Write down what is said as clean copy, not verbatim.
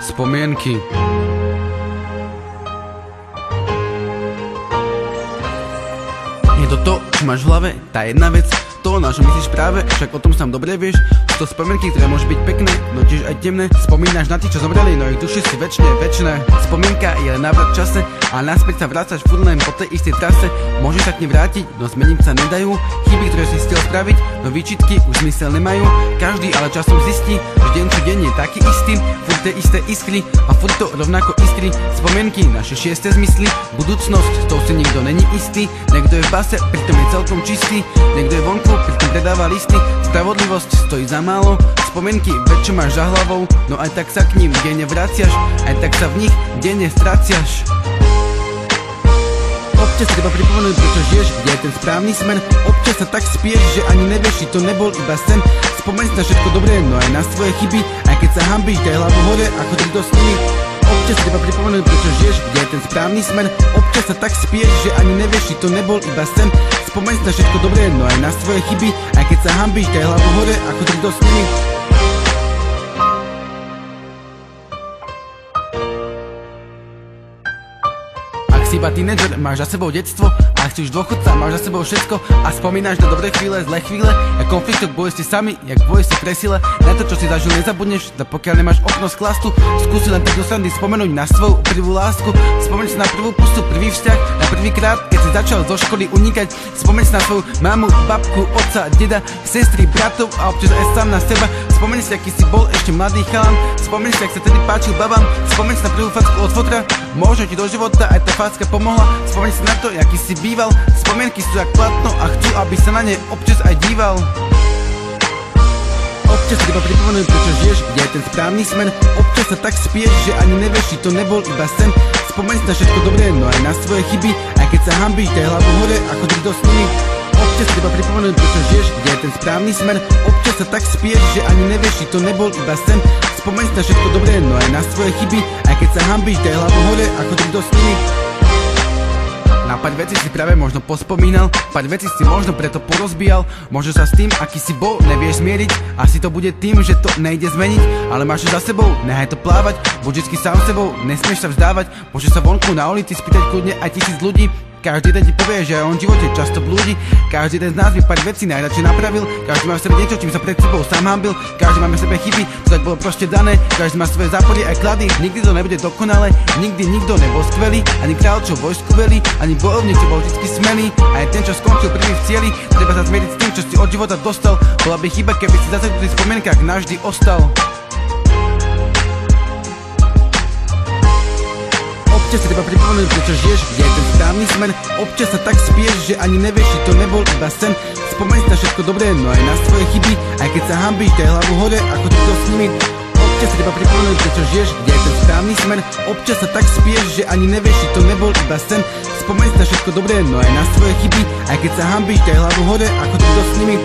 Spomienky. Je to to, čo máš v hlave, tá jedna vec, to, na čo myslíš práve, však o tom sám dobre vieš. Sú to spomienky, ktoré môžu byť pekné, no tiež aj temné. Spomínaš na tých, čo zomreli, no ich duše sú večné. Spomienka je len návrat v čase, a naspäť sa vrácaš furt len po tej istej trase. Môžeš sa k nej vrátiť, no zmeniť sa nedajú. Chyby, ktoré si chcel spraviť, no výčitky už zmysel nemajú. Každý ale časom zistí, že deň čo deň je taký istý, furt tie isté iskry a furt to rovnako iskry. Spomienky, naše šieste zmysly, budúcnosť, to si nikto není istý. Niekto je v base, pritom je celkom čistý, niekto je vonku, pritom predáva listy. Spravodlivosť stojí za málo, spomienky, veď čo máš za hlavou, no aj tak sa k ním denne vraciaš, aj tak sa v nich denne straciaš. Občas treba pripomenúť, prečo žiješ, kde je ten správny smer. Občas sa tak spieš, že ani nevieš, či to nebol iba sen. Spomeň si na všetko dobré, no aj na svoje chyby, aj keď sa hanbíš, daj hlavu hore, ako nikto s nimi. Občas treba pripomenúť, prečo žiješ, kde je ten správny smer. Občas sa tak spieš, že ani nevieš, či to nebol iba sen. Spomeň si na všetko dobré, no aj na svoje chyby, aj keď sa hanbíš, daj hlavu hore, ako nikto s nimi. Si iba tínedžer, máš za sebou detstvo, ak si už dôchodca, máš za sebou všetko a spomínaš na dobré chvíle, zlé chvíle, jak konfliktok boji ste sami, jak boji ste presile. Na to, čo si zažil, nezabudneš, da pokiaľ nemáš okno z klastu, skúsi len tak do srandy spomenúť na svoju prvú lásku. Spomeň si na prvú pusu, prvý vzťah, na prvý krát, keď si začal zo školy unikať. Spomeň si na svoju mamu, babku, otca, deda, sestry, bratov a občas aj sám na seba. Spomeň si, aký si bol ešte mladý chalan, spomeň si, ak sa tedy páčil babám, spomeň si na prvú facku od fotra, možno ti do života aj tá facka pomohla. Spomeň si na to, aký si býval, spomienky sú jak platno a chcú, aby sa na ne občas aj díval. Občas treba pripomenúť, prečo žiješ, kde je ten správny smer. Občas sa tak spieš, že ani nevieš, či to nebol iba sen. Spomeň si na všetko dobré, no aj na svoje chyby, aj keď sa hanbíš, daj hlavu hore, ako nikto s nimi. Občas treba pripomenúť, prečo žiješ, kde je ten správny smer. Občas sa tak spieš, že ani nevieš, či to nebol iba sen. Spomeň si na všetko dobré, no aj na svoje chyby, aj keď sa hanbíš, daj hlavu hore, ako nikto s nimi. Na pár vecí si práve možno pospomínal, pár vecí si možno preto porozbíjal. Možno sa s tým, aký si bol, nevieš zmieriť. Asi to bude tým, že to nejde zmeniť, ale máš za sebou, nehaj to plávať. Buď vždycky sám sebou, nesmieš sa vzdávať. Môže sa vonku na ulici spýtať kľudne aj 1000 ľudí. Každý jeden ti povie, že aj on v živote často blúdi. Každý jeden z nás by pár vecí najradšej napravil. Každý má v sebe niečo, čím sa pred sebou sám hanbil. Každý máme v sebe chyby, to tak bolo proste dané. Každý má svoje zápory aj klady. Nikdy to nebude dokonalé, nikdy nikto nebol skvelý. Ani kráľ, čo vojsku velí, ani bojovník, čo bol vždycky smelý. Aj ten, čo skončil prvý v cieli, treba sa zmieriť s tým, čo si od života dostal. Bola by chyba, keby si zase v tých spomienkach navždy ostal. Občas sa treba pripomenúť, prečo žiješ, kde je ten správny smer. Občas sa tak spieš, že ani nevieš, či to nebol iba sen. Spomeň si na všetko dobré, no aj na svoje chyby, aj keď sa hanbíš, daj hlavu hore, ako nikto s nimi. Občas sa treba pripomenúť, prečo žiješ, kde je ten správny smer. Občas sa tak spieš, že ani nevieš, či to nebol iba sen. Spomeň si na všetko dobré, no aj na svoje chyby, aj keď sa hanbíš, daj hlavu hore, ako nikto s nimi.